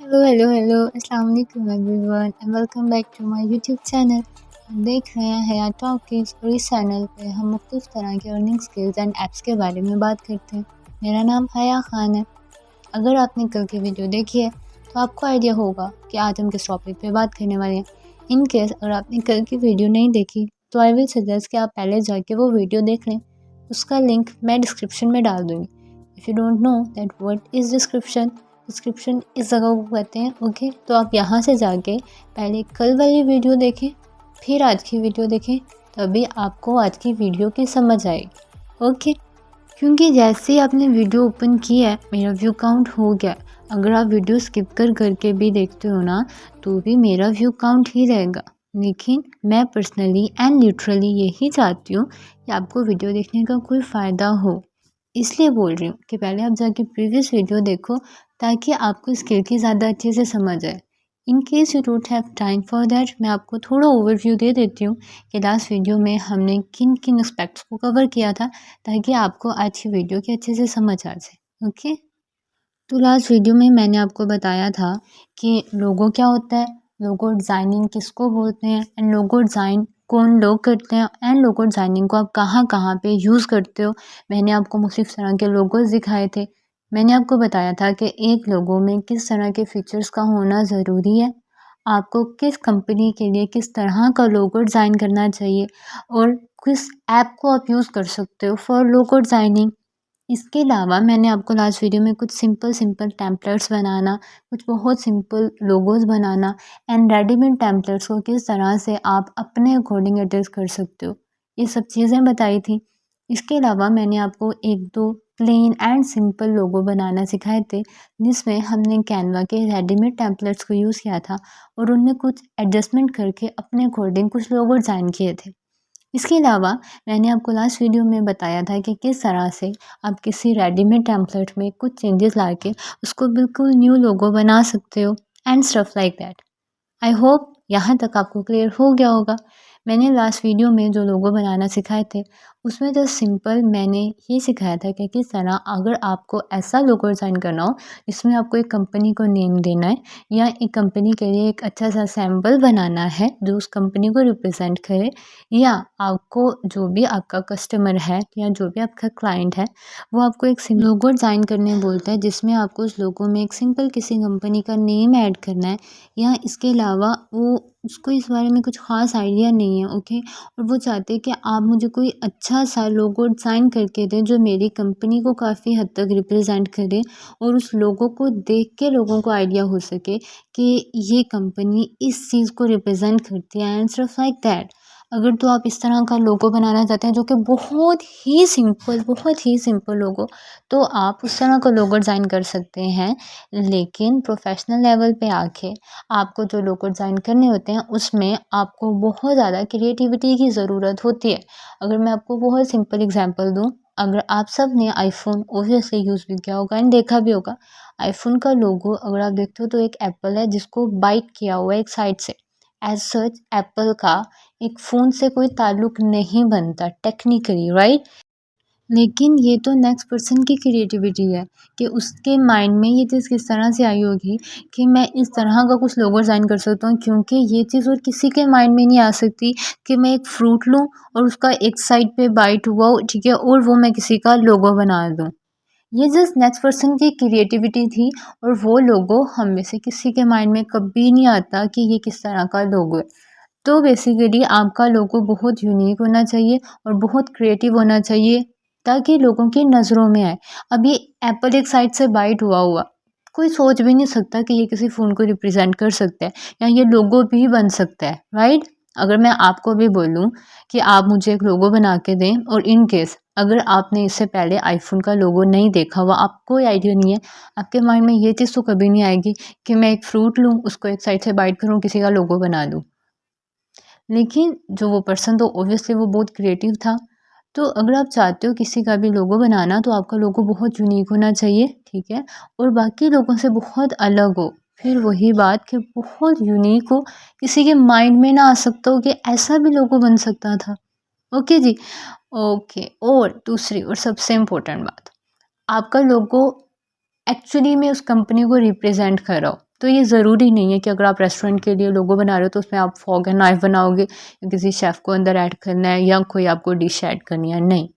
Hello अस्सलाम वालेकुम everyone and welcome back to my YouTube channel. हम देख रहे हैं हया टॉकीज और इस चैनल पे हम मुख्तलिफ तरह के अर्निंग स्किल्स एंड ऐप्स के बारे में बात करते हैं। मेरा नाम हया खान है। अगर आपने कल की वीडियो देखी है तो आपको आइडिया होगा कि आज हम किस टॉपिक पे बात करने वाले हैं। इन केस अगर आपने कल की वीडियो नहीं देखी तो आई विल सजेस्ट कि आप पहले जाके वो वीडियो देख लें। उसका लिंक मैं डिस्क्रिप्शन में डाल दूँगी। If you don't know that what is description इस जगह को कहते हैं। ओके, तो आप यहाँ से जाके पहले कल वाली वीडियो देखें, फिर आज की वीडियो देखें, तभी आपको आज की वीडियो की समझ आएगी। ओके, क्योंकि जैसे ही आपने वीडियो ओपन की है मेरा व्यू काउंट हो गया। अगर आप वीडियो स्किप करके भी देखते हो ना तो भी मेरा व्यू काउंट ही रहेगा। लेकिन मैं पर्सनली एंड लिटरली यही चाहती हूँ कि आपको वीडियो देखने का कोई फ़ायदा हो। इसलिए बोल रही हूँ कि पहले आप जाके प्रीवियस वीडियो देखो ताकि आपको स्किल की ज़्यादा अच्छे से समझ आए। In case you don't have time for that, मैं आपको थोड़ा ओवरव्यू दे देती हूँ कि लास्ट वीडियो में हमने किन किन एस्पेक्ट्स को कवर किया था ताकि आपको आज की वीडियो की अच्छे से समझ आ जाए। ओके, तो लास्ट वीडियो में मैंने आपको बताया था कि लोगो क्या होता है, लोगो डिज़ाइनिंग किसको बोलते हैं एंड लोगो डिज़ाइन कौन लोग करते हैं एंड लोगो डिज़ाइनिंग को आप कहाँ कहाँ पे यूज़ करते हो। मैंने आपको मुख्तलिफ तरह के लोगोस दिखाए थे। मैंने आपको बताया था कि एक लोगो में किस तरह के फीचर्स का होना ज़रूरी है, आपको किस कंपनी के लिए किस तरह का लोगो डिज़ाइन करना चाहिए और किस ऐप को आप यूज़ कर सकते हो फॉर लोगो डिज़ाइनिंग। इसके अलावा मैंने आपको लास्ट वीडियो में कुछ सिंपल टेम्पलेट्स बनाना, कुछ बहुत simple logos banana and readymade templates को किस तरह से आप अपने अकॉर्डिंग एडजस्ट कर सकते हो, ये सब चीज़ें बताई थी। इसके अलावा मैंने आपको एक दो प्लेन एंड सिंपल लोगो बनाना सिखाए थे जिसमें हमने कैनवा के रेडीमेड टेम्पलेट्स को यूज़ किया था और उनमें कुछ एडजस्टमेंट करके अपने अकॉर्डिंग कुछ लोगो डिज़ाइन किए थे। इसके अलावा मैंने आपको लास्ट वीडियो में बताया था कि किस तरह से आप किसी रेडीमेड टेम्पलेट में कुछ चेंजेस ला के उसको बिल्कुल न्यू लोगो बना सकते हो and stuff like that. I hope यहाँ तक आपको क्लियर हो गया होगा। मैंने लास्ट वीडियो में जो लोगो बनाना सिखाए थे उसमें जस्ट सिंपल मैंने ये सिखाया था कि किस तरह अगर आपको ऐसा लोगो डिज़ाइन करना हो जिसमें आपको एक कंपनी को नेम देना है या एक कंपनी के लिए एक अच्छा सा सैम्पल बनाना है जो उस कंपनी को रिप्रेजेंट करे, या आपको जो भी आपका कस्टमर है या जो भी आपका क्लाइंट है वो आपको एक लोगो डिज़ाइन करने बोलता है जिसमें आपको उस लोगो में एक सिंपल किसी कंपनी का नेम ऐड करना है, या इसके अलावा वो उसको इस बारे में कुछ ख़ास आइडिया नहीं है। ओके, और वो चाहते हैं कि आप मुझे कोई अच्छा सा लोगो डिज़ाइन करके दें जो मेरी कंपनी को काफ़ी हद तक रिप्रेजेंट करे और उस लोगो को देख के लोगों को आइडिया हो सके कि ये कंपनी इस चीज़ को रिप्रेजेंट करती है एंड स्टफ लाइक दैट। अगर तो आप इस तरह का लोगो बनाना चाहते हैं जो कि बहुत ही सिंपल लोगो, तो आप उस तरह का लोगो डिज़ाइन कर सकते हैं। लेकिन प्रोफेशनल लेवल पे आके आपको जो लोगो डिज़ाइन करने होते हैं उसमें आपको बहुत ज़्यादा क्रिएटिविटी की ज़रूरत होती है। अगर मैं आपको बहुत सिंपल एग्जांपल दूँ, अगर आप सब ने आईफ़ोन ओब्वियसली यूज़ भी किया होगा एंड देखा भी होगा। आईफ़ोन का लोगो अगर आप देखते हो तो एक एप्पल है जिसको बाइट किया हुआ है एक साइड से। एज़ सच एप्पल का एक फ़ोन से कोई ताल्लुक नहीं बनता टेक्निकली, राइट? लेकिन ये तो नेक्स्ट पर्सन की क्रिएटिविटी है कि उसके माइंड में ये चीज़ किस तरह से आई होगी कि मैं इस तरह का कुछ लोगो डिज़ाइन कर सकता हूँ, क्योंकि ये चीज़ और किसी के माइंड में नहीं आ सकती कि मैं एक फ्रूट लूँ और उसका एक साइड पे बाइट हुआ हो, ठीक है, और वो मैं किसी का लोगो बना दूँ। ये जस्ट नेक्स्ट पर्सन की क्रिएटिविटी थी और वो लोगो हम में से किसी के माइंड में कभी नहीं आता कि ये किस तरह का लोगो है। तो बेसिकली आपका लोगो बहुत यूनिक होना चाहिए और बहुत क्रिएटिव होना चाहिए ताकि लोगों की नज़रों में आए। अब ये एप्पल एक साइड से बाइट हुआ हुआ, कोई सोच भी नहीं सकता कि ये किसी फ़ोन को रिप्रेजेंट कर सकता है या ये लोगो भी बन सकता है, राइट? अगर मैं आपको भी बोलूँ कि आप मुझे एक लोगो बना के दें और इन केस अगर आपने इससे पहले आईफ़ोन का लोगो नहीं देखा हुआ, आपको कोई आइडिया नहीं है, आपके माइंड में ये चीज़ तो कभी नहीं आएगी कि मैं एक फ्रूट लूँ, उसको एक साइड से बाइट करूँ, किसी का लोगो बना दूँ। लेकिन जो वो पर्सन तो ऑब्वियसली वो बहुत क्रिएटिव था। तो अगर आप चाहते हो किसी का भी लोगो बनाना तो आपका लोगो बहुत यूनिक होना चाहिए, ठीक है? और बाकी लोगों से बहुत अलग हो। फिर वही बात कि बहुत यूनिक हो, किसी के माइंड में ना आ सकता हो कि ऐसा भी लोगो बन सकता था। ओके जी। ओके, और दूसरी और सबसे इम्पोर्टेंट बात, आपका लोगो एक्चुअली में उस कंपनी को रिप्रेजेंट कर रहा हो। तो ये ज़रूरी नहीं है कि अगर आप रेस्टोरेंट के लिए लोगो बना रहे हो तो उसमें आप फॉर्क एंड नाइफ बनाओगे या किसी शेफ़ को अंदर ऐड करना है या कोई आपको डिश ऐड करनी है, नहीं।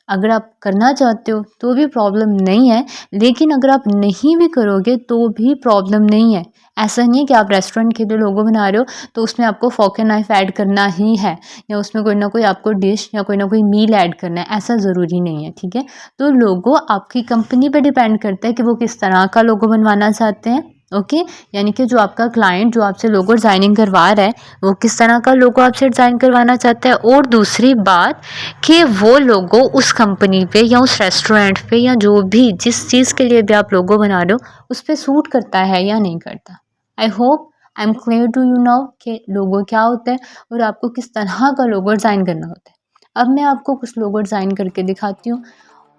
अगर आप करना चाहते हो तो भी प्रॉब्लम नहीं है, लेकिन अगर आप नहीं भी करोगे तो भी प्रॉब्लम नहीं है। ऐसा नहीं है कि आप रेस्टोरेंट के लिए लोगो बना रहे हो तो उसमें आपको फ़ोर्क एंड नाइफ़ ऐड करना ही है या उसमें कोई ना कोई आपको डिश या कोई ना कोई मील ऐड करना है, ऐसा ज़रूरी नहीं है, ठीक है? तो लोगो आपकी कंपनी पे डिपेंड करता है कि वो किस तरह का लोगो बनवाना चाहते हैं, ओके? यानी कि जो आपका क्लाइंट जो आपसे लोगो डिज़ाइनिंग करवा रहा है, वो किस तरह का लोगो आपसे डिज़ाइन करवाना चाहता है और दूसरी बात कि वो लोगो उस कंपनी पे या उस रेस्टोरेंट पे या जो भी जिस चीज़ के लिए भी आप लोगो बना रहे हो उस पे सूट करता है या नहीं करता। I hope I am clear to you now कि लोगो क्या होता है और आपको किस तरह का लोगो डिज़ाइन करना होता है। अब मैं आपको कुछ लोगो डिज़ाइन करके दिखाती हूँ।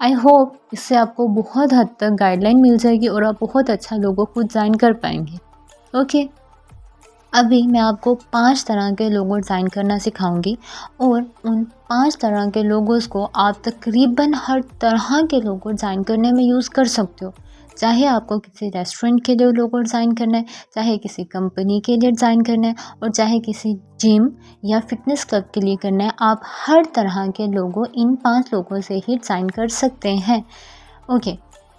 आई होप इससे आपको बहुत हद तक गाइडलाइन मिल जाएगी और आप बहुत अच्छा लोगो खुद डिज़ाइन कर पाएंगे। ओके, अभी मैं आपको 5 तरह के लोगो डिज़ाइन करना सिखाऊंगी और उन 5 तरह के लोगोज़ को आप तकरीबन हर तरह के लोगो डिज़ाइन करने में यूज़ कर सकते हो। चाहे आपको किसी रेस्टोरेंट के लिए लोगो डिज़ाइन करना है, चाहे किसी कंपनी के लिए डिज़ाइन करना है और चाहे किसी जिम या फिटनेस क्लब के लिए करना है, आप हर तरह के लोगो इन 5 लोगों से ही डिज़ाइन कर सकते हैं। ओके,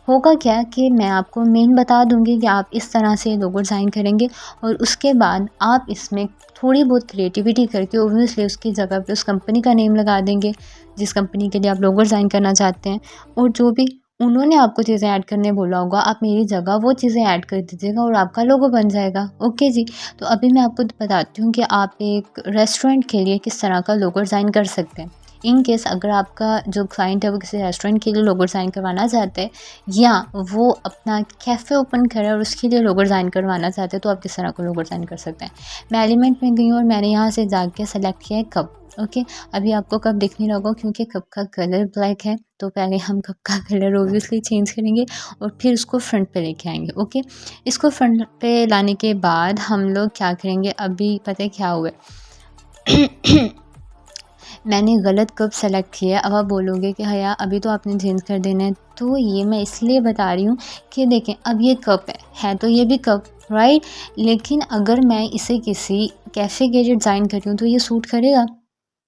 होगा क्या कि मैं आपको मेन बता दूंगी कि आप इस तरह से लोगो डिज़ाइन करेंगे और उसके बाद आप इसमें थोड़ी बहुत क्रिएटिविटी करके ओब्वियसली उसकी जगह पे उस कंपनी का नेम लगा देंगे जिस कंपनी के लिए आप लोगो डिज़ाइन करना चाहते हैं, और जो भी उन्होंने आपको चीज़ें ऐड करने बोला होगा आप मेरी जगह वो चीज़ें ऐड कर दीजिएगा और आपका लोगो बन जाएगा। ओके जी, तो अभी मैं आपको बताती हूँ कि आप एक रेस्टोरेंट के लिए किस तरह का लोगो डिज़ाइन कर सकते हैं। इन केस अगर आपका जो क्लाइंट है वो किसी रेस्टोरेंट के लिए लोगो डिज़ाइन करवाना चाहते हैं या वो अपना कैफ़े ओपन करे और उसके लिए लोगो डिज़ाइन करवाना चाहते हैं, तो आप किस तरह का लोगो डिज़ाइन कर सकते हैं। मैं एलिमेंट में गई हूँ और मैंने यहाँ से जाके सेलेक्ट किया है कप। ओके, अभी आपको कप दिख नहीं रहा होगा क्योंकि कप का कलर ब्लैक है, तो पहले हम कप का कलर ओब्वियसली चेंज करेंगे और फिर उसको फ्रंट पे लेके आएंगे। ओके, इसको फ्रंट पे लाने के बाद हम लोग क्या करेंगे, अभी पता है क्या हुआ है मैंने गलत कप सेलेक्ट किया। अब आप बोलोगे कि हया अभी तो आपने चेंज कर देना है, तो ये मैं इसलिए बता रही हूँ कि देखें अब ये कप है तो ये भी कप राइट, लेकिन अगर मैं इसे किसी कैफ़े के लिए डिज़ाइन कर रही हूँ तो ये सूट करेगा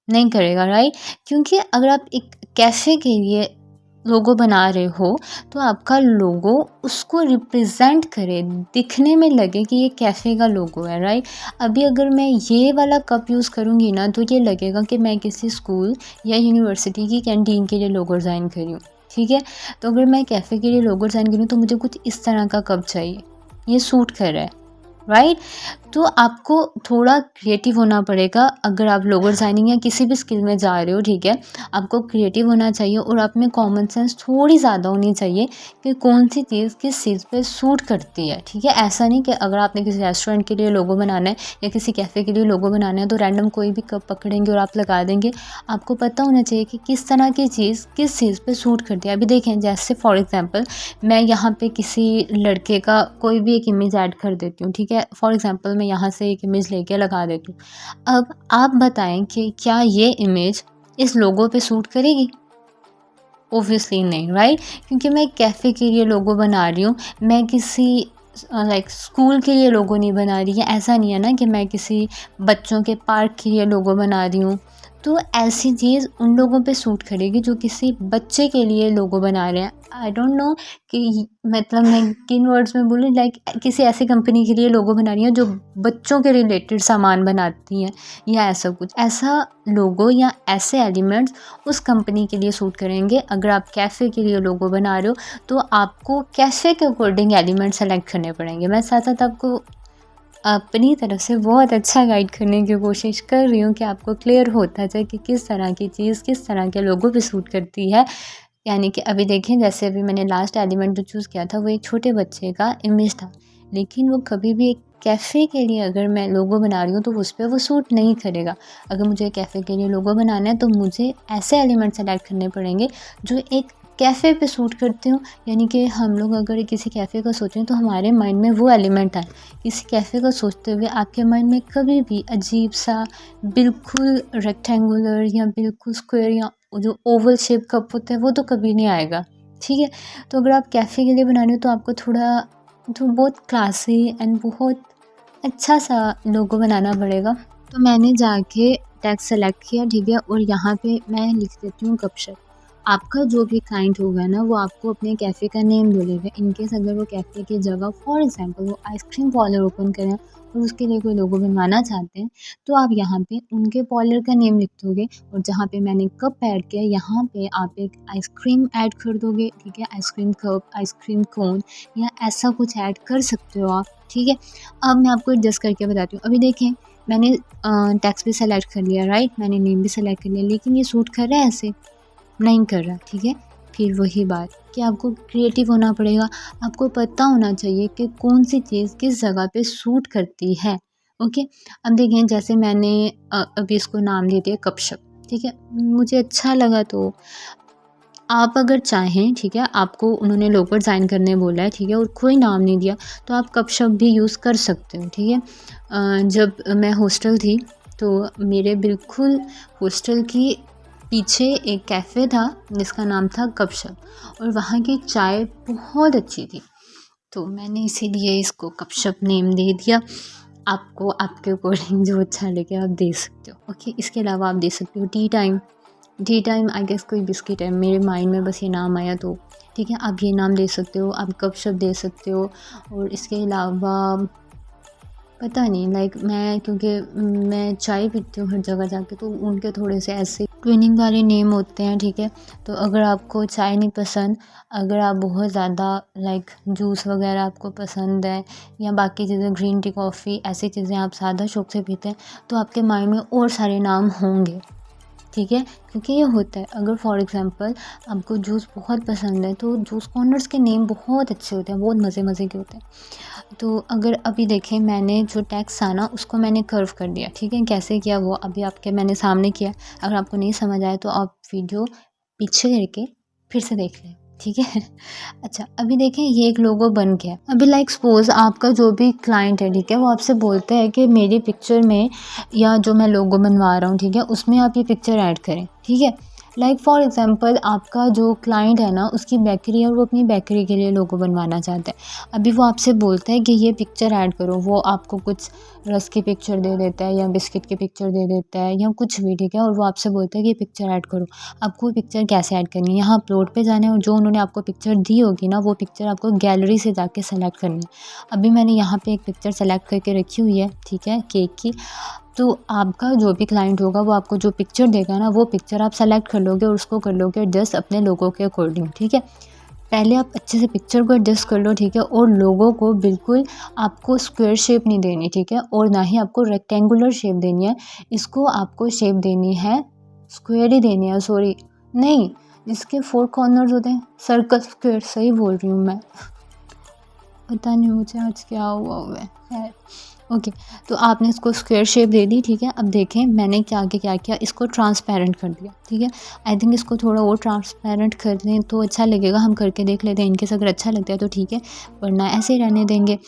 नहीं करेगा राइट, क्योंकि अगर आप एक कैफ़े के लिए लोगो बना रहे हो तो आपका लोगो उसको रिप्रेजेंट करे, दिखने में लगे कि ये कैफ़े का लोगो है राइट। अभी अगर मैं ये वाला कप यूज़ करूँगी ना तो ये लगेगा कि मैं किसी स्कूल या यूनिवर्सिटी की कैंटीन के लिए लोगो डिज़ाइन कर रही हूँ, ठीक है। तो अगर मैं कैफ़े के लिए लोगो डिज़ाइन करूँ तो मुझे कुछ इस तरह का कप चाहिए, ये सूट कर रहा है राइट। तो आपको थोड़ा क्रिएटिव होना पड़ेगा अगर आप लोगो डिज़ाइनिंग या किसी भी स्किल में जा रहे हो, ठीक है। आपको क्रिएटिव होना चाहिए और आप में कॉमन सेंस थोड़ी ज़्यादा होनी चाहिए कि कौन सी चीज़ किस चीज़ पे सूट करती है, ठीक है। ऐसा नहीं कि अगर आपने किसी रेस्टोरेंट के लिए लोगो बनाना है या किसी कैफ़े के लिए लोगो बनाना है तो रैंडम कोई भी कप पकड़ेंगे और आप लगा देंगे। आपको पता होना चाहिए कि किस तरह की चीज़ किस चीज़ पे सूट करती है। अभी देखें जैसे फॉर एग्ज़ाम्पल मैं यहाँ पे किसी लड़के का कोई भी एक इमेज ऐड कर देती हूँ, ठीक है। फॉर एग्ज़ाम्पल मैं यहाँ से एक इमेज लेके लगा देती हूँ। अब आप बताएं कि क्या ये इमेज इस लोगो पे सूट करेगी? ओब्वियसली नहीं राइट, क्योंकि मैं एक कैफ़े के लिए लोगो बना रही हूँ, मैं किसी लाइक स्कूल के लिए लोगो नहीं बना रही है। ऐसा नहीं है ना कि मैं किसी बच्चों के पार्क के लिए लोगो बना रही हूँ। तो ऐसी चीज़ उन लोगों पे सूट करेगी जो किसी बच्चे के लिए लोगो बना रहे हैं। आई डोंट नो कि मतलब मैं किन वर्ड्स में बोलूँ, लाइक किसी ऐसी कंपनी के लिए लोगो बना रही है जो बच्चों के रिलेटेड सामान बनाती हैं या ऐसा कुछ, ऐसा लोगो या ऐसे एलिमेंट्स उस कंपनी के लिए सूट करेंगे। अगर आप कैफ़े के लिए लोगो बना रहे हो तो आपको कैफ़े के अकॉर्डिंग एलिमेंट सेलेक्ट करने पड़ेंगे। मैं साथ साथ आपको अपनी तरफ से बहुत अच्छा गाइड करने की कोशिश कर रही हूँ कि आपको क्लियर होता जाए कि किस तरह की चीज़ किस तरह के लोगों पे सूट करती है। यानी कि अभी देखें जैसे अभी मैंने लास्ट एलिमेंट जो चूज़ किया था वो एक छोटे बच्चे का इमेज था, लेकिन वो कभी भी एक कैफ़े के लिए अगर मैं लोगो बना रही हूँ तो उस पर वो सूट नहीं करेगा। अगर मुझे कैफ़े के लिए लोगो बनाना है तो मुझे ऐसे एलिमेंट सेलेक्ट करने पड़ेंगे जो एक कैफ़े पे सूट करते हो। यानी कि हम लोग अगर किसी कैफ़े का सोचें तो हमारे माइंड में वो एलिमेंट आए। किसी कैफ़े का सोचते हुए आपके माइंड में कभी भी अजीब सा बिल्कुल रेक्टेंगुलर या बिल्कुल स्क्वायर या जो ओवल शेप कप होता है वो तो कभी नहीं आएगा, ठीक है। तो अगर आप कैफ़े के लिए बना रहे हो तो आपको थोड़ा तो बहुत क्लासी एंड बहुत अच्छा सा लोगो बनाना पड़ेगा। तो मैंने जाके टेक्स्ट सेलेक्ट किया, ठीक है, और यहाँ पे मैं लिख देती हूँ गपशप। आपका जो भी क्लाइंट होगा ना, वो आपको अपने कैफ़े का नेम बोलेगा। इन केस अगर वो कैफ़े की जगह फॉर एग्ज़ाम्पल वो आइसक्रीम पार्लर ओपन करें और उसके लिए कोई लोगो बनवाना चाहते हैं, तो आप यहाँ पे उनके पार्लर का नेम लिख दोगे, और जहाँ पे मैंने कप ऐड किया यहाँ पे आप एक आइसक्रीम ऐड कर दोगे, ठीक है, आइसक्रीम कप, आइसक्रीम कोन या ऐसा कुछ ऐड कर सकते हो आप, ठीक है। अब मैं आपको एडजस्ट करके बताती हूँ। अभी देखें, मैंने टेक्स्ट भी सेलेक्ट कर लिया, राइट, मैंने नेम भी सेलेक्ट कर लिया, लेकिन ये सूट कर रहा है ऐसे? नहीं कर रहा, ठीक है। फिर वही बात कि आपको क्रिएटिव होना पड़ेगा, आपको पता होना चाहिए कि कौन सी चीज़ किस जगह पे सूट करती है। ओके, अब देखें, जैसे मैंने अभी इसको नाम दे दिया गपशप, ठीक है, मुझे अच्छा लगा। तो आप अगर चाहें, ठीक है, आपको उन्होंने लोगो डिज़ाइन करने बोला है, ठीक है, और कोई नाम नहीं दिया, तो आप गपशप भी यूज़ कर सकते हो, ठीक है। जब मैं हॉस्टल थी तो मेरे बिल्कुल हॉस्टल की पीछे एक कैफ़े था जिसका नाम था गपशप, और वहाँ की चाय बहुत अच्छी थी। तो मैंने इसीलिए इसको गपशप नेम दे दिया। आपको आपके अकॉर्डिंग जो अच्छा लगे आप दे सकते हो। ओके, इसके अलावा आप दे सकते हो tea time. Tea time I guess कोई बिस्किट है, मेरे माइंड में बस ये नाम आया, तो ठीक है, आप ये नाम दे सकते हो, आप गपशप दे सकते हो। और इसके अलावा पता नहीं, लाइक मैं, क्योंकि मैं चाय पीती हूँ हर जगह जाके, तो उनके थोड़े से ऐसे ट्विनिंग वाले नेम होते हैं, ठीक है। तो अगर आपको चाय नहीं पसंद, अगर आप बहुत ज़्यादा लाइक जूस वगैरह आपको पसंद है या बाकी चीज़ें, ग्रीन टी, कॉफ़ी, ऐसी चीज़ें आप ज़्यादा शौक से पीते हैं, तो आपके माइंड में और सारे नाम होंगे, ठीक है। क्योंकि ये होता है, अगर फॉर एग्ज़ाम्पल आपको जूस बहुत पसंद है, तो जूस कॉर्नर्स के नेम बहुत अच्छे होते हैं, बहुत मज़े मज़े के होते हैं। तो अगर अभी देखें, मैंने जो टेक्स्ट था ना उसको मैंने कर्व कर दिया, ठीक है, कैसे किया वो अभी आपके मैंने सामने किया। अगर आपको नहीं समझ आए तो आप वीडियो पीछे करके फिर से देख लें, ठीक है। अच्छा, अभी देखें, ये एक लोगो बन गया। अभी लाइक सपोज़ आपका जो भी क्लाइंट है, ठीक है, वो आपसे बोलता है कि मेरी पिक्चर में या जो मैं लोगो बनवा रहा हूँ, ठीक है, उसमें आप ये पिक्चर ऐड करें, ठीक है। लाइक फॉर एग्ज़ाम्पल आपका जो क्लाइंट है ना, उसकी बेकरी है और वो अपनी बेकरी के लिए लोगो बनवाना चाहता है। अभी वो आपसे बोलता है कि ये पिक्चर ऐड करो, वो आपको कुछ रस्क की पिक्चर दे देता है या बिस्किट की पिक्चर दे देता है या कुछ भी, ठीक है, और वो आपसे बोलता है कि ये पिक्चर ऐड करो। आपको वो पिक्चर कैसे ऐड करनी है, यहाँ अपलोड पे जाना है और जो उन्होंने आपको पिक्चर दी होगी ना, वो पिक्चर आपको गैलरी से जाके सेलेक्ट करनी है। अभी मैंने यहाँ पे एक पिक्चर सेलेक्ट करके रखी हुई है, ठीक है, केक की। तो आपका जो भी क्लाइंट होगा वो आपको जो पिक्चर देगा ना, वो पिक्चर आप सेलेक्ट कर लोगे और उसको कर लोगे एडजस्ट अपने लोगों के अकॉर्डिंग, ठीक है। पहले आप अच्छे से पिक्चर को एडजस्ट कर लो, ठीक है, और लोगों को बिल्कुल आपको स्क्वायर शेप नहीं देनी, ठीक है, और ना ही आपको रेक्टेंगुलर शेप देनी है। इसको आपको शेप देनी है, स्क्वायर ही देनी है, सॉरी नहीं, इसके 4 कॉर्नर्स होते हैं, सर्कल, स्क्वायर सही बोल रही हूँ मैं। पता नहीं मुझे आज क्या हुआ है, खैर ओके। तो आपने इसको स्क्वायर शेप दे दी, ठीक है। अब देखें मैंने क्या आगे क्या किया, इसको ट्रांसपेरेंट कर दिया, ठीक है। आई थिंक इसको थोड़ा और ट्रांसपेरेंट कर दें तो अच्छा लगेगा, हम करके देख लेते हैं, इनकेस अगर अच्छा लगता है तो ठीक है, वरना ऐसे ही रहने देंगे।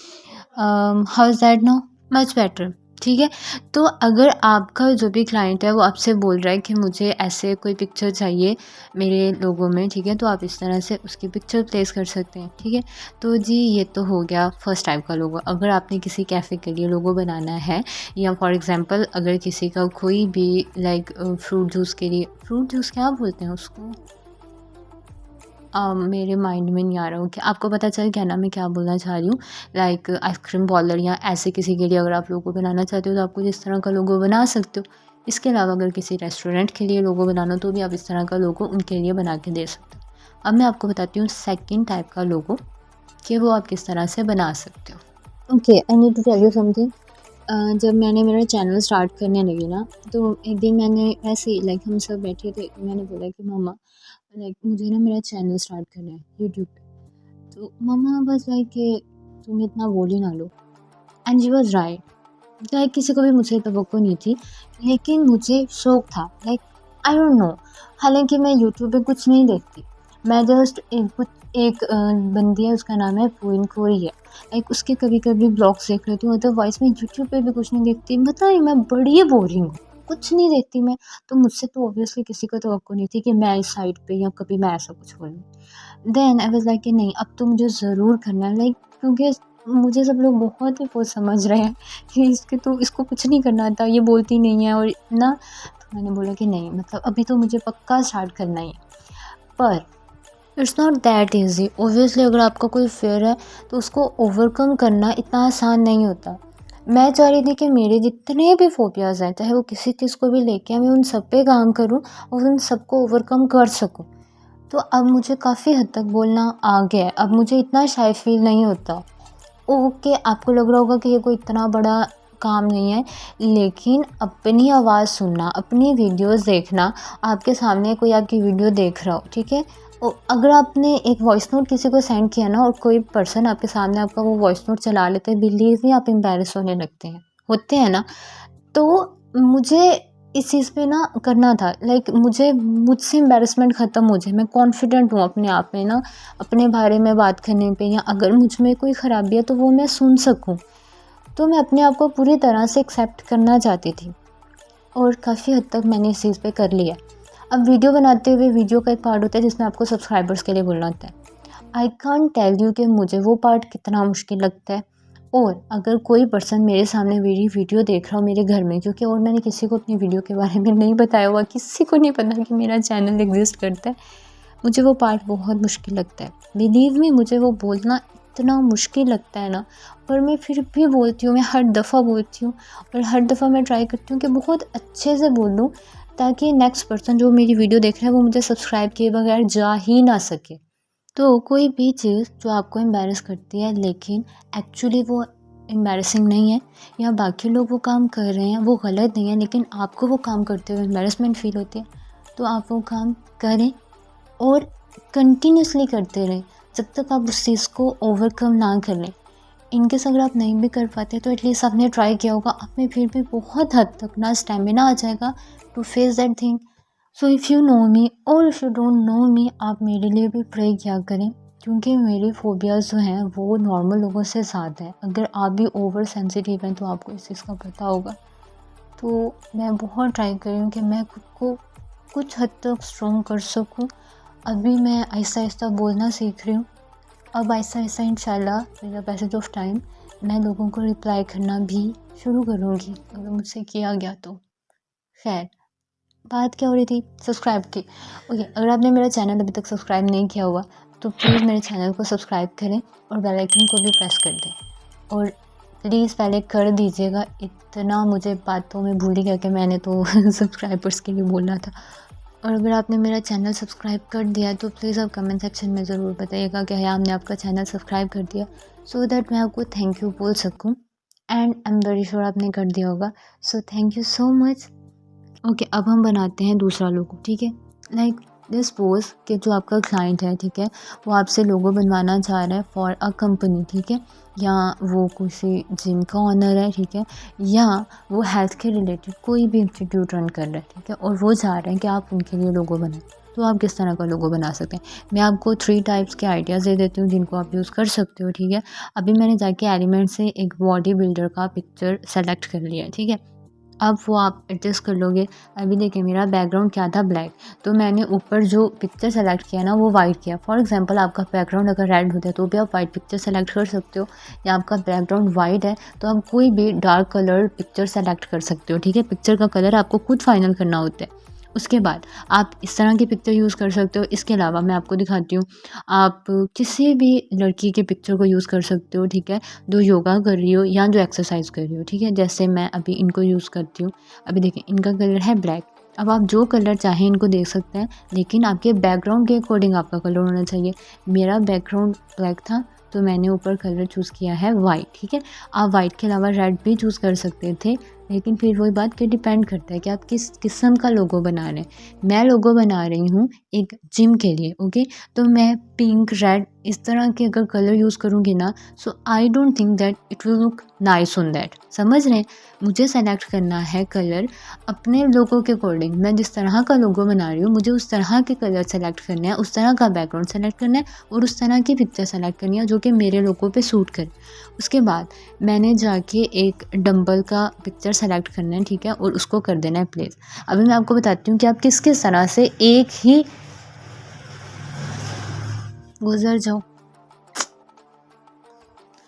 How is that now, much better, ठीक है। तो अगर आपका जो भी क्लाइंट है वो आपसे बोल रहा है कि मुझे ऐसे कोई पिक्चर चाहिए मेरे लोगों में, ठीक है, तो आप इस तरह से उसकी पिक्चर प्लेस कर सकते हैं, ठीक है। तो जी ये तो हो गया फर्स्ट टाइप का लोगो। अगर आपने किसी कैफ़े के लिए लोगो बनाना है या फॉर एग्ज़ाम्पल अगर किसी का कोई भी लाइक फ्रूट जूस के लिए, फ्रूट जूस क्या बोलते हैं उसको, मेरे माइंड में नहीं आ रहा हूँ कि आपको पता चल गया ना मैं क्या बोलना चाह रही हूँ। लाइक आइसक्रीम पार्लर या ऐसे किसी के लिए अगर आप लोगो बनाना चाहते हो तो आप कुछ इस तरह का लोगो बना सकते हो। इसके अलावा अगर किसी रेस्टोरेंट के लिए लोगो बनाना हो तो भी आप इस तरह का लोगो उनके लिए बना के दे सकते हो। अब मैं आपको बताती हूँ सेकंड टाइप का लोगो कि वो आप किस तरह से बना सकते हो। Okay, I need to tell you something. जब मैंने मेरा चैनल स्टार्ट करने लगी ना, तो एक दिन मैंने ऐसे ही लाइक हम सब बैठे थे, मैंने बोला कि मम्मा लाइक मुझे ना मेरा चैनल स्टार्ट करना है यूट्यूब पे। तो मम्मा बस लाइक कि तुम इतना बोल ही ना लो, and she was right. Like किसी को भी मुझसे तवक्को नहीं थी, लेकिन मुझे शौक था, लाइक आई डोंट नो। हालांकि मैं यूट्यूब पे कुछ नहीं देखती, मैं जस्ट एक बंदी है, उसका नाम है पूइन कोरी है, लाइक उसके कभी कभी ब्लॉग्स देख लेती हूँ, अदरवाइज मैं यूट्यूब पे भी कुछ नहीं देखती। पता नहीं, मैं बड़ी बोरिंग हूँ, कुछ नहीं देखती मैं। तो मुझसे तो ऑब्वियसली किसी को तवक्को नहीं थी कि मैं इस साइड पे या कभी मैं ऐसा कुछ बोलूँ। देन आई वाज लाइक कि नहीं, अब तो मुझे ज़रूर करना है, लाइक क्योंकि मुझे सब लोग बहुत ही वो समझ रहे हैं कि इसको कुछ नहीं करना आता, ये बोलती नहीं है और इतना। तो मैंने बोला कि नहीं, मतलब अभी तो मुझे पक्का स्टार्ट करना ही है। पर it's not that easy. Obviously अगर आपका कोई फ़ियर है तो उसको ओवरकम करना इतना आसान नहीं होता। मैं चाह रही थी कि मेरे जितने भी फ़ोबियाज़ हैं, चाहे वो किसी चीज़ को भी लेके हैं, मैं उन सब पे काम करूँ और उन सबको ओवरकम कर सकूँ। तो अब मुझे काफ़ी हद तक बोलना आ गया है, अब मुझे इतना शाय फ़ील नहीं होता। ओके, आपको लग रहा होगा कि ये कोई इतना बड़ा काम नहीं है, लेकिन अपनी आवाज़ सुनना, अपनी वीडियोज़ देखना, आपके सामने कोई आपकी वीडियो देख रहा हो, ठीक है? अगर आपने एक वॉइस नोट किसी को सेंड किया ना और कोई पर्सन आपके सामने आपका वो वॉइस नोट चला लेते हैं, बिलीव मी आप एम्बैरेस होने लगते हैं, होते हैं ना? तो मुझे इस चीज़ पे ना करना था, लाइक मुझसे एम्बैरेसमेंट ख़त्म हो जाए, मैं कॉन्फिडेंट हूँ अपने आप में ना, अपने बारे में बात करने पे, या अगर मुझ में कोई ख़राबी है तो वो मैं सुन सकूँ। तो मैं अपने आप को पूरी तरह से एक्सेप्ट करना चाहती थी और काफ़ी हद तक मैंने इस चीज़ पे कर लिया। अब वीडियो बनाते हुए वीडियो का एक पार्ट होता है जिसमें आपको सब्सक्राइबर्स के लिए बोलना होता है। आई कांट टेल यू कि मुझे वो पार्ट कितना मुश्किल लगता है। और अगर कोई पर्सन मेरे सामने मेरी वीडियो देख रहा हो मेरे घर में, क्योंकि और मैंने किसी को अपनी वीडियो के बारे में नहीं बताया हुआ, किसी को नहीं पता कि मेरा चैनल एग्जिस्ट करता है, मुझे वो पार्ट बहुत मुश्किल लगता है। बिलीव मी, मुझे वो बोलना इतना मुश्किल लगता है ना, पर मैं फिर भी बोलती हूँ, मैं हर दफ़ा बोलती हूँ और हर दफ़ा मैं ट्राई करती हूँ कि बहुत अच्छे से बोलूँ, ताकि नेक्स्ट पर्सन जो मेरी वीडियो देख रहा है वो मुझे सब्सक्राइब किए बगैर जा ही ना सके। तो कोई भी चीज़ जो आपको एम्बैरेस करती है लेकिन एक्चुअली वो एम्बैरेसिंग नहीं है, या बाकी लोग वो काम कर रहे हैं वो गलत नहीं है, लेकिन आपको वो काम करते हुए एम्बैरेसमेंट फ़ील होती है, तो आप वो काम करें और कंटिन्यूअसली करते रहें जब तक आप उस चीज़ को ओवरकम ना कर लें। इनकेस अगर आप नहीं भी कर पाते तो एटलीस्ट आपने ट्राई किया होगा, आप में फिर भी बहुत हद तक ना स्टेमिना आ जाएगा to face that thing. So if you know me और if you don't know me, आप मेरे लिए भी प्रे किया करें, क्योंकि मेरी फ़ोबियाज़ जो हैं वो नॉर्मल लोगों से ज़्यादा है। अगर आप भी ओवर सेंसिटिव हैं तो आपको इस चीज़ का पता होगा। तो मैं बहुत ट्राई कर रही हूँ कि मैं खुद को कुछ हद तक स्ट्रॉन्ग कर सकूँ। अभी मैं आहिस्ता-आहिस्ता बोलना सीख रही हूँ। अब आहिस्ता-आहिस्ता इंशाल्लाह with the passage of time मैं लोगों को रिप्लाई करना भी शुरू करूँगी, अगर मुझसे किया गया तो। खैर, बात क्या हो रही थी? सब्सक्राइब की। ओके, अगर आपने मेरा चैनल अभी तक सब्सक्राइब नहीं किया हुआ तो प्लीज़ मेरे चैनल को सब्सक्राइब करें और बेल आइकन को भी प्रेस कर दें। और प्लीज़ पहले कर दीजिएगा, इतना मुझे बातों में भूल ही गया कि मैंने तो सब्सक्राइबर्स के लिए बोला था। और अगर आपने मेरा चैनल सब्सक्राइब कर दिया तो प्लीज़ आप कमेंट सेक्शन में ज़रूर बताइएगा कि हाँ, हमने आपका चैनल सब्सक्राइब कर दिया, सो दैट मैं आपको थैंक यू बोल सकूँ। And I am very sure आपने कर दिया होगा, so thank you so much. Okay, अब हम बनाते हैं दूसरा लोगो, ठीक है? लाइक दिस सपोज़ कि जो आपका क्लाइंट है, ठीक है? वो आपसे लोगो बनवाना चाह रहा है फॉर अ कंपनी, ठीक है? या वो किसी जिम का ओनर है, ठीक है? या वो हेल्थ के रिलेटेड कोई भी इंस्टीट्यूट रन कर रहा है, ठीक है? और वो चाह रहे हैं कि आप उनके लिए लोगो बनाएं। तो आप किस तरह का लोगो बना सकते हैं? मैं आपको 3 टाइप्स के आइडियाज़ दे देती हूँ जिनको आप यूज़ कर सकते हो, ठीक है? अभी मैंने जाके एलिमेंट से एक बॉडी बिल्डर का पिक्चर सेलेक्ट कर लिया है, ठीक है? अब वो आप एडजस्ट कर लोगे। अभी देखिए, मेरा बैकग्राउंड क्या था, ब्लैक, तो मैंने ऊपर जो पिक्चर सेलेक्ट किया ना वो वाइट किया। फॉर एग्जांपल आपका बैकग्राउंड अगर रेड होता है तो भी आप वाइट पिक्चर सेलेक्ट कर सकते हो, या आपका बैकग्राउंड वाइट है तो आप कोई भी डार्क कलर पिक्चर सेलेक्ट कर सकते हो, ठीक है? पिक्चर का कलर आपको खुद फाइनल करना होता है। उसके बाद आप इस तरह की पिक्चर यूज़ कर सकते हो। इसके अलावा मैं आपको दिखाती हूँ, आप किसी भी लड़की के पिक्चर को यूज़ कर सकते हो, ठीक है? जो योगा कर रही हो या जो एक्सरसाइज कर रही हो, ठीक है? जैसे मैं अभी इनको यूज़ करती हूँ। अभी देखिए, इनका कलर है ब्लैक। अब आप जो कलर चाहें इनको दे सकते हैं, लेकिन आपके बैकग्राउंड के अकॉर्डिंग आपका कलर होना चाहिए। मेरा बैकग्राउंड ब्लैक था तो मैंने ऊपर कलर चूज़ किया है वाइट, ठीक है? आप वाइट के अलावा रेड भी चूज़ कर सकते थे, लेकिन फिर वही बात कि डिपेंड करता है कि आप किस किस्म का लोगो बना रहे हैं। मैं लोगो बना रही हूँ एक जिम के लिए, ओके? तो मैं पिंक, रेड इस तरह के अगर कलर यूज़ करूँगी ना, so I don't think that it will look nice on that. समझ रहे हैं? मुझे सेलेक्ट करना है कलर अपने लोगों के अकॉर्डिंग। मैं जिस तरह का लोगो बना रही हूँ मुझे उस तरह के कलर सेलेक्ट करने हैं, उस तरह का बैकग्राउंड सेलेक्ट करना है और उस तरह की पिक्चर सेलेक्ट करनी है जो कि मेरे लोगों पे सूट करे। उसके बाद मैंने जाके एक डंबल का पिक्चर सेलेक्ट करना है, ठीक है? और उसको कर देना है प्लेस। अभी मैं आपको बताती हूँ कि आप किस किस तरह से एक ही गुजर जाओ।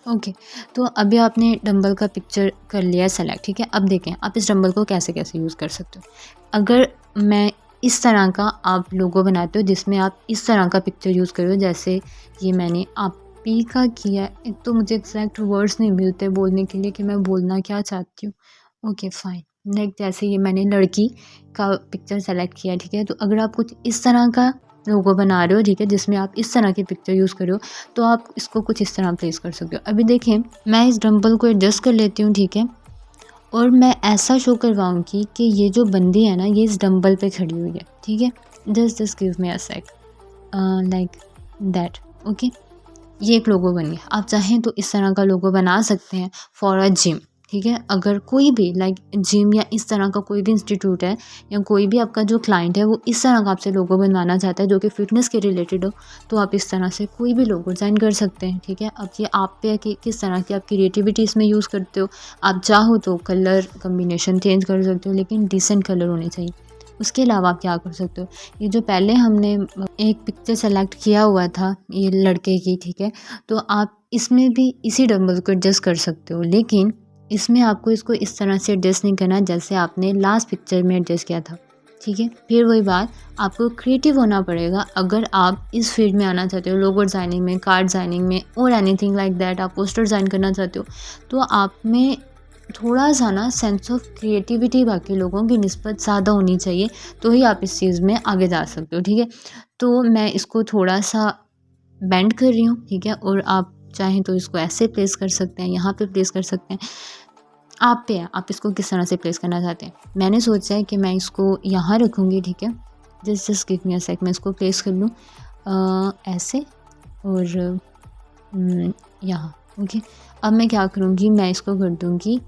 ओके, तो अभी आपने डंबल का पिक्चर कर लिया है सेलेक्ट, ठीक है। अब देखें आप इस डंबल को कैसे कैसे यूज़ कर सकते हो। अगर मैं इस तरह का आप लोगो बनाते हो जिसमें आप इस तरह का पिक्चर यूज़ कर रहे हो, जैसे ये मैंने आप पी का किया है। एक तो मुझे एग्जैक्ट वर्ड्स नहीं मिलते बोलने के लिए कि मैं बोलना क्या चाहती हूँ। ओके फाइन, लाइक जैसे ये मैंने लड़की का पिक्चर सेलेक्ट किया, ठीक है। तो अगर आप कुछ इस तरह का लोगो बना रहे हो, ठीक है, जिसमें आप इस तरह की पिक्चर यूज़ कर रहे हो, तो आप इसको कुछ इस तरह प्लेस कर सकते हो। अभी देखिए मैं इस डंबल को एडजस्ट कर लेती हूँ, ठीक है, और मैं ऐसा शो करवाऊँगी कि ये जो बंदी है ना ये इस डंबल पे खड़ी हुई है, ठीक है। Just give me a sec, like that. Okay, ये एक लोगो बन गया। आप चाहें तो इस तरह का लोगो बना सकते हैं फॉर अ जिम, ठीक है। अगर कोई भी लाइक जिम या इस तरह का कोई भी इंस्टीट्यूट है या कोई भी आपका जो क्लाइंट है वो इस तरह का आपसे लोगो बनवाना चाहता है जो कि फ़िटनेस के रिलेटेड हो, तो आप इस तरह से कोई भी लोगो डिज़ाइन कर सकते हैं, ठीक है। अब ये आप पे है कि किस तरह की आप क्रिएटिविटी इसमें यूज़ करते हो। आप चाहो तो कलर कम्बिनेशन चेंज कर सकते हो, लेकिन डिसेंट कलर होने चाहिए। उसके अलावा आप क्या कर सकते हो, ये जो पहले हमने एक पिक्चर सेलेक्ट किया हुआ था ये लड़के की, ठीक है, तो आप इसमें भी इसी डंबल को एडजस्ट कर सकते हो, लेकिन इसमें आपको इसको इस तरह से एडजस्ट नहीं करना जैसे आपने लास्ट पिक्चर में एडजस्ट किया था, ठीक है। फिर वही बात, आपको क्रिएटिव होना पड़ेगा अगर आप इस फील्ड में आना चाहते हो, लोगो डिज़ाइनिंग में, कार्ड डिज़ाइनिंग में और एनीथिंग लाइक दैट, आप पोस्टर डिज़ाइन करना चाहते हो, तो आप में थोड़ा सा ना सेंस ऑफ क्रिएटिविटी बाकी लोगों की निस्बत ज़्यादा होनी चाहिए, तो ही आप इस चीज़ में आगे जा सकते हो, ठीक है। तो मैं इसको थोड़ा सा बेंड कर रही हूँ, ठीक है, और आप चाहें तो इसको ऐसे प्लेस कर सकते हैं, यहाँ पे प्लेस कर सकते हैं, आप पे है आप इसको किस तरह से प्लेस करना चाहते हैं। मैंने सोचा है कि मैं इसको यहाँ रखूँगी, ठीक है। जस्ट गिव मी अ सेक, मैं इसको प्लेस कर लूँ ऐसे और यहाँ। ओके, अब मैं क्या करूँगी, मैं इसको कर दूँगी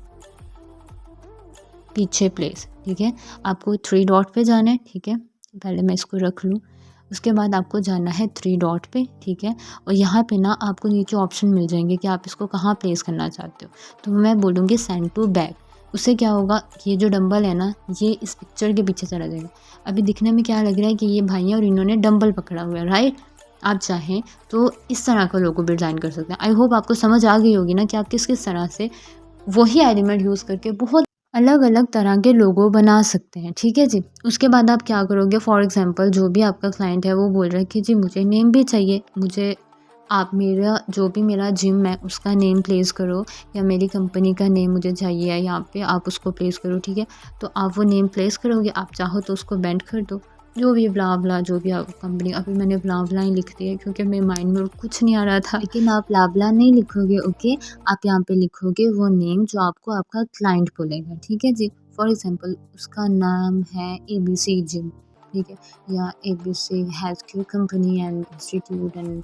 पीछे प्लेस, ठीक है। आपको 3 डॉट पे जाना है, ठीक है। पहले मैं इसको रख लूँ, उसके बाद आपको जाना है 3 डॉट पे, ठीक है। और यहाँ पे ना आपको नीचे ऑप्शन मिल जाएंगे कि आप इसको कहाँ प्लेस करना चाहते हो। तो मैं बोलूँगी सेंड टू बैक। उससे क्या होगा, ये जो डंबल है ना ये इस पिक्चर के पीछे चला जाएगा। अभी दिखने में क्या लग रहा है कि ये भाई हैं और इन्होंने डंबल पकड़ा हुआ है, राइट। आप चाहें तो इस तरह का लोगो भी डिज़ाइन कर सकते हैं। आई होप आपको समझ आ गई होगी ना कि आप किस किस तरह से वही एलिमेंट यूज़ करके बहुत अलग-अलग तरह के लोगो बना सकते हैं, ठीक है जी। उसके बाद आप क्या करोगे, फॉर एग्ज़ाम्पल जो भी आपका क्लाइंट है वो बोल रहा है कि जी मुझे नेम भी चाहिए, मुझे आप मेरा जो भी मेरा जिम है उसका नेम प्लेस करो या मेरी कंपनी का नेम मुझे चाहिए यहाँ पे आप उसको प्लेस करो, ठीक है। तो आप वो नेम प्लेस करोगे, आप चाहो तो उसको बेंड कर दो, जो भी ब्ला ब्ला जो भी आप कंपनी, अभी मैंने ब्ला ब्ला ही लिख दिया है क्योंकि मेरे माइंड में कुछ नहीं आ रहा था, लेकिन आप ब्ला ब्ला नहीं लिखोगे, ओके। आप यहाँ पे लिखोगे वो नेम जो आपको आपका क्लाइंट बोलेगा, ठीक है जी। फॉर एग्जांपल उसका नाम है ABC जिम, ठीक है, या ABC health care company and institute and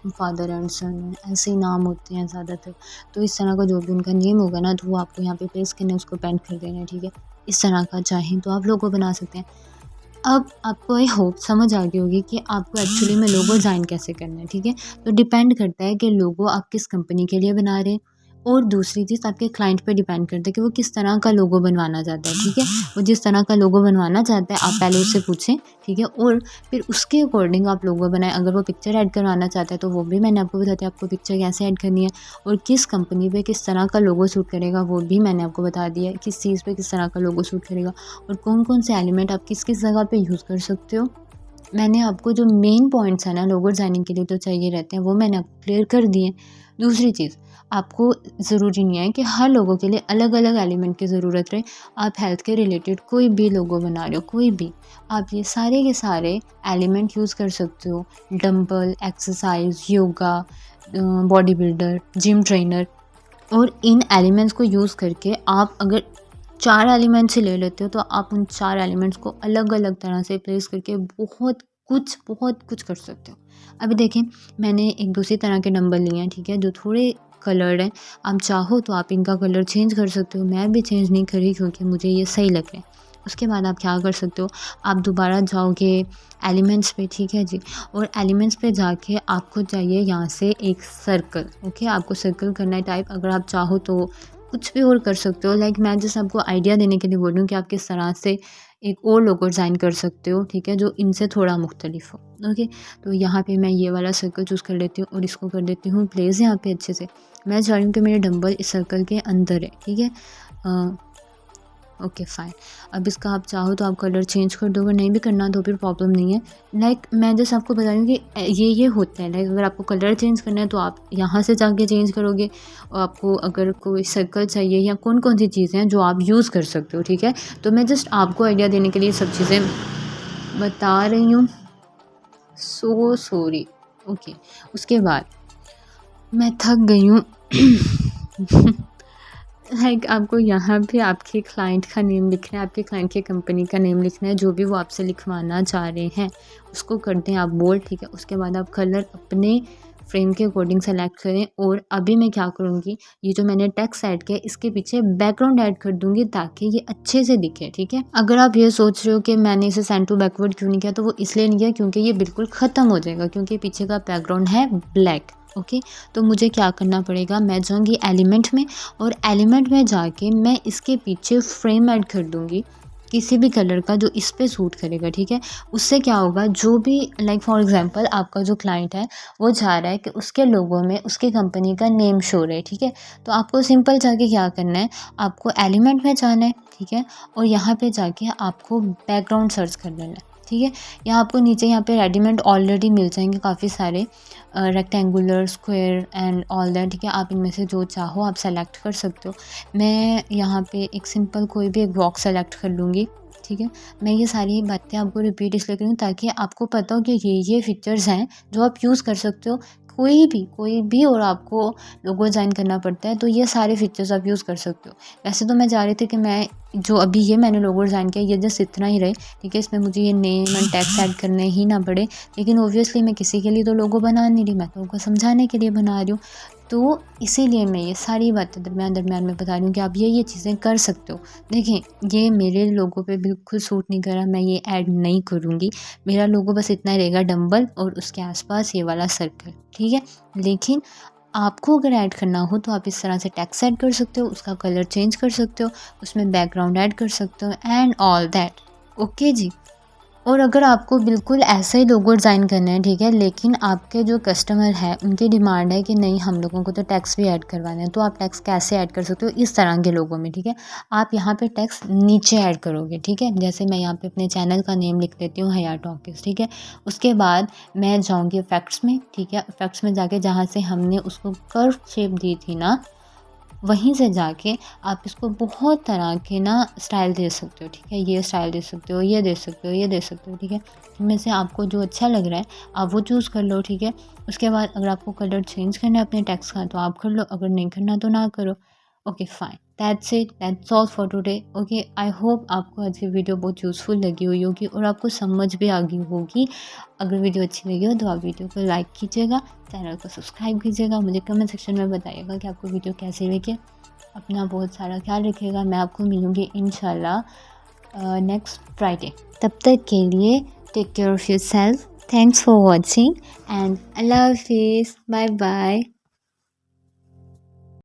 father and son, ऐसे ही नाम होते हैं ज़्यादातर। तो इस तरह का जो भी उनका नेम होगा ना तो वो आपको यहाँ पे पेस्ट करना है, उसको पेंट कर देना है, ठीक है। इस तरह का चाहें तो आप लोगो बना सकते हैं। अब आपको आई होप समझ आ गई होगी कि आपको एक्चुअली में लोगो डिज़ाइन कैसे करना है, ठीक है। तो डिपेंड करता है कि लोगो आप किस कंपनी के लिए बना रहे हैं, और दूसरी चीज़ आपके क्लाइंट पे डिपेंड करता है कि वो किस तरह का लोगो बनवाना चाहता है, ठीक है। वो जिस तरह का लोगो बनवाना चाहता है आप पहले उससे पूछें, ठीक है, और फिर उसके अकॉर्डिंग आप लोगो बनाएं। अगर वो पिक्चर ऐड करवाना चाहता है तो वो भी मैंने आपको बताया आपको पिक्चर कैसे ऐड करनी है, और किस कंपनी पे किस तरह का लोगो सूट करेगा वो भी मैंने आपको बता दिया है, किस चीज़ पे किस तरह का लोगो सूट करेगा और कौन कौन से एलिमेंट आप किस किस जगह पे यूज़ कर सकते हो। मैंने आपको जो मेन पॉइंट्स हैं ना लोगो डिज़ाइनिंग के लिए तो चाहिए रहते हैं वो मैंने आपको क्लियर कर दिए। दूसरी चीज़, आपको ज़रूरी नहीं है कि हर लोगों के लिए अलग अलग एलिमेंट की ज़रूरत रहे। आप हेल्थ के रिलेटेड कोई भी लोगो बना रहे हो, कोई भी, आप ये सारे के सारे एलिमेंट यूज़ कर सकते हो। Dumbbell, exercise, yoga, body builder, gym trainer, और इन एलिमेंट्स को यूज़ करके आप अगर 4 एलिमेंट्स ही ले लेते हो तो आप उन 4 एलिमेंट्स को अलग-अलग तरह से प्लेस करके बहुत कुछ कर सकते हो। अभी देखें मैंने एक दूसरी तरह के डंबल लिए हैं, ठीक है, जो थोड़े कलर्ड हैं। आप चाहो तो आप इनका कलर चेंज कर सकते हो, मैं भी चेंज नहीं करी क्योंकि मुझे ये सही लग रहे हैं। उसके बाद आप क्या कर सकते हो, आप दोबारा जाओगे एलिमेंट्स पे, ठीक है जी, और एलिमेंट्स पे जाके आपको चाहिए यहाँ से एक सर्कल, ओके। आपको सर्कल करना है टाइप, अगर आप चाहो तो कुछ भी और कर सकते हो। लाइक मैं जैसे आपको आइडिया देने के लिए बोल रही हूँ कि आप किस तरह से एक और लोगो डिज़ाइन कर सकते हो, ठीक है, जो इनसे थोड़ा मुख्तलिफ हो। ओके, तो यहाँ पे मैं ये वाला सर्कल चूज़ कर लेती हूँ और इसको कर देती हूँ प्लेस यहाँ पे अच्छे से। मैं चाह रही हूँ कि मेरे डंबल इस सर्कल के अंदर है, ठीक है। Okay fine. अब इसका आप चाहो तो आप कलर चेंज कर दो, अगर नहीं भी करना तो फिर प्रॉब्लम नहीं है। लाइक मैं जस्ट आपको बता रही हूँ कि ये होता है। लाइक अगर आपको कलर चेंज करना है तो आप यहाँ से जाके चेंज करोगे, और आपको अगर कोई सर्कल चाहिए या कौन कौन सी चीज़ें हैं जो आप यूज़ कर सकते हो, ठीक है। तो मैं जस्ट आपको आइडिया देने के लिए सब चीज़ें बता रही हूँ। So sorry. ओके, उसके बाद मैं थक गई हूँ। लाइक आपको यहाँ पे आपके क्लाइंट का नेम लिखना है, आपके क्लाइंट की कंपनी का नेम लिखना है, जो भी वो आपसे लिखवाना चाह रहे हैं उसको कर दें आप बोल्ड, ठीक है। उसके बाद आप कलर अपने फ्रेम के अकॉर्डिंग सेलेक्ट करें। और अभी मैं क्या करूँगी, ये जो मैंने टेक्स्ट ऐड किया इसके पीछे बैकग्राउंड ऐड कर दूँगी ताकि ये अच्छे से दिखे, ठीक है। अगर आप ये सोच रहे हो कि मैंने इसे सेंड टू बैकवर्ड क्यों नहीं किया, तो वो इसलिए नहीं किया क्योंकि ये बिल्कुल ख़त्म हो जाएगा, क्योंकि पीछे का बैकग्राउंड है ब्लैक। ओके, तो मुझे क्या करना पड़ेगा, मैं जाऊँगी एलिमेंट में, और एलिमेंट में जाके मैं इसके पीछे फ्रेम ऐड कर दूँगी किसी भी कलर का जो इस पे सूट करेगा, ठीक है। उससे क्या होगा, जो भी लाइक फॉर एग्जांपल आपका जो क्लाइंट है वो चाह रहा है कि उसके लोगों में उसकी कंपनी का नेम शो रहे, ठीक है। तो आपको सिंपल जाके क्या करना है, आपको एलिमेंट में जाना है, ठीक है, और यहाँ पे जाके आपको बैकग्राउंड सर्च कर लेना है, ठीक है। यहाँ आपको नीचे यहाँ पे रेडीमेड ऑलरेडी मिल जाएंगे काफ़ी सारे rectangular, square and all that, ठीक है। आप इनमें से जो चाहो आप सेलेक्ट कर सकते हो। मैं यहाँ पे एक सिंपल कोई भी एक बॉक्स सेलेक्ट कर लूँगी, ठीक है। मैं ये सारी बातें आपको रिपीट इसलिए करूँ ताकि आपको पता हो कि ये फीचर्स हैं जो आप यूज़ कर सकते हो। कोई भी और आपको लोगो डिज़ाइन करना पड़ता है तो ये सारे फीचर्स आप यूज़ कर सकते हो। वैसे तो मैं चाह रही थी कि मैं जो अभी ये मैंने लोगो डिज़ाइन किया ये जस्ट इतना ही रहे, ठीक है। इसमें मुझे ये नेम एंड टैग्स ऐड करने ही ना पड़े, लेकिन ऑब्वियसली मैं किसी के लिए तो लोगो बना नहीं रही, मैं तो उनको समझाने के लिए बना रही हूँ। तो इसीलिए मैं ये सारी बातें दरमियान में बता रही हूँ कि आप ये चीज़ें कर सकते हो। देखें, ये मेरे लोगों पे बिल्कुल सूट नहीं कर रहा, मैं ये ऐड नहीं करूँगी। मेरा लोगो बस इतना ही रहेगा, डंबल और उसके आसपास ये वाला सर्कल, ठीक है। लेकिन आपको अगर ऐड करना हो तो आप इस तरह से टेक्स्ट ऐड कर सकते हो, उसका कलर चेंज कर सकते हो, उसमें बैकग्राउंड ऐड कर सकते हो एंड ऑल दैट। ओके जी। और अगर आपको बिल्कुल ऐसा ही लोगो डिज़ाइन करना है, ठीक है, लेकिन आपके जो कस्टमर है उनकी डिमांड है कि नहीं हम लोगों को तो टैक्स भी ऐड करवाना है, तो आप टैक्स कैसे ऐड कर सकते हो इस तरह के लोगों में, ठीक है। आप यहाँ पे टैक्स नीचे ऐड करोगे, ठीक है। जैसे मैं यहाँ पे अपने चैनल का नेम लिख देती हूँ, हया टॉकिस, ठीक है। उसके बाद मैं जाऊँगी इफेक्ट्स में, ठीक है। इफेक्ट्स में जाके जहाँ से हमने उसको कर्व शेप दी थी ना, वहीं से जाके आप इसको बहुत तरह के ना स्टाइल दे सकते हो, ठीक है। ये स्टाइल दे सकते हो, ये दे सकते हो, ये दे सकते हो, ठीक है। इनमें से आपको जो अच्छा लग रहा है आप वो चूज़ कर लो, ठीक है। उसके बाद अगर आपको कलर चेंज करना है अपने टेक्स्ट का तो आप कर लो, अगर नहीं करना तो ना करो। Okay fine, that's it, that's all for today. Okay, I hope आपको आज की वीडियो बहुत यूज़फुल लगी हुई होगी और आपको समझ भी आ गई होगी। अगर वीडियो अच्छी लगी हो तो आप वीडियो को लाइक कीजिएगा, चैनल को सब्सक्राइब कीजिएगा, मुझे कमेंट सेक्शन में बताइएगा कि आपको वीडियो कैसी लगी। अपना बहुत सारा ख्याल रखिएगा, मैं आपको मिलूँगी इंशाल्लाह नेक्स्ट फ्राइडे। तब तक के लिए take care of yourself, thanks for watching and अल्लाह हाफिज़, बाय बाय।